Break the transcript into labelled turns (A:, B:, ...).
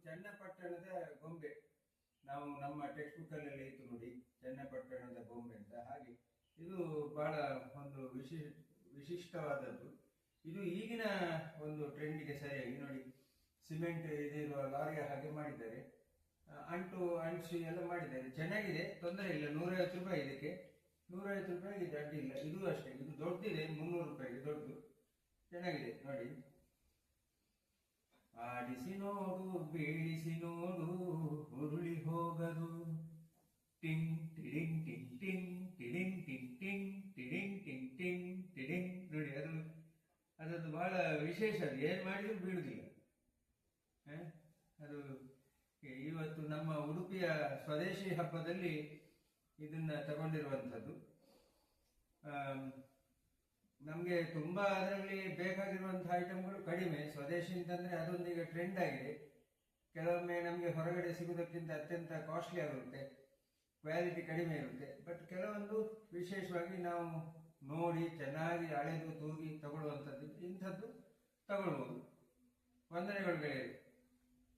A: ಚನ್ನಪಟ್ಟಣದ ಗೊಂಬೆ. ನಾವು ನಮ್ಮ ಟೆಕ್ಸ್ಟ್ ಬುಕ್ ಅಲ್ಲೆಲ್ಲ ಇತ್ತು ನೋಡಿ, ಚನ್ನಪಟ್ಟಣದ ಗೊಂಬೆ ಅಂತ. ಹಾಗೆ ಇದು ಬಹಳ ಒಂದು ವಿಶಿಷ್ಟವಾದದ್ದು. ಇದು ಈಗಿನ ಒಂದು ಟ್ರೆಂಡ್ಗೆ ಸರಿಯಾಗಿ ನೋಡಿ, ಸಿಮೆಂಟ್ ಇದಿರುವ ಲಾರಿಯ ಹಾಗೆ ಮಾಡಿದ್ದಾರೆ, ಅಂಟಿಸಿ ಎಲ್ಲ ಮಾಡಿದ್ದಾರೆ. ಚೆನ್ನಾಗಿದೆ, ತೊಂದರೆ ಇಲ್ಲ. 150 ರೂಪಾಯಿ ಇದಕ್ಕೆ, 150 ರೂಪಾಯಿಗೆ ಇದು ಅಡ್ಡಿಲ್ಲ. ಇದು ಅಷ್ಟೇ, ಇದು ದೊಡ್ಡದಿದೆ, 300 ರೂಪಾಯಿಗೆ ದೊಡ್ಡದು. ಚೆನ್ನಾಗಿದೆ ನೋಡಿ. ಆಡಿಸಿ ನೋಡು, ಬೀಳಿಸಿ ನೋಡು, ಉರುಳಿ ಹೋಗದು. ಟಿಂಗ್ ಟಿಡಿಂಗ್ ಟಿಂಗ್ ಟಿಂಗ್ ಟಿಡಿಂಗ್ ಟಿಂಗ್ ಟಿಂಗ್ ಟಿಡಿಂಗ್ ಟಿಂಗ್ ಟಿಂಗ್ ಟಿಡಿಂಗ್. ನೋಡಿ, ಅದೊಂದು ಬಹಳ ವಿಶೇಷ. ಅದು ಏನ್ ಮಾಡಿದ್ರು ಬೀಳುದಿಲ್ಲ. ಅದು ಇವತ್ತು ನಮ್ಮ ಉಡುಪಿಯ ಸ್ವದೇಶಿ ಹಬ್ಬದಲ್ಲಿ ಇದನ್ನ ತಗೊಂಡಿರುವಂಥದ್ದು. ನಮ್ಗೆ ತುಂಬಾ ಅದರಲ್ಲಿ ಬೇಕಾಗಿರುವಂತಹ ಐಟಮ್ಗಳು ಕಡಿಮೆ. ಸ್ವದೇಶಿ ಅಂತಂದ್ರೆ ಅದೊಂದೀಗ ಟ್ರೆಂಡ್ ಆಗಿದೆ. ಕೆಲವೊಮ್ಮೆ ನಮ್ಗೆ ಹೊರಗಡೆ ಸಿಗುವುದಕ್ಕಿಂತ ಅತ್ಯಂತ ಕಾಸ್ಟ್ಲಿ ಆಗಿರುತ್ತೆ, ಕ್ವಾಲಿಟಿ ಕಡಿಮೆ ಇರುತ್ತೆ. ಬಟ್ ಕೆಲವೊಂದು ವಿಶೇಷವಾಗಿ ನಾವು ನೋಡಿ ಚೆನ್ನಾಗಿ ಅಳೆದು ತೂಗಿ ತಗೊಳ್ಳುವಂಥದ್ದು, ಇಂಥದ್ದು ತಗೊಳ್ಬಹುದು. ವಂದನೆಗಳು ಗೆಳೆಯರು.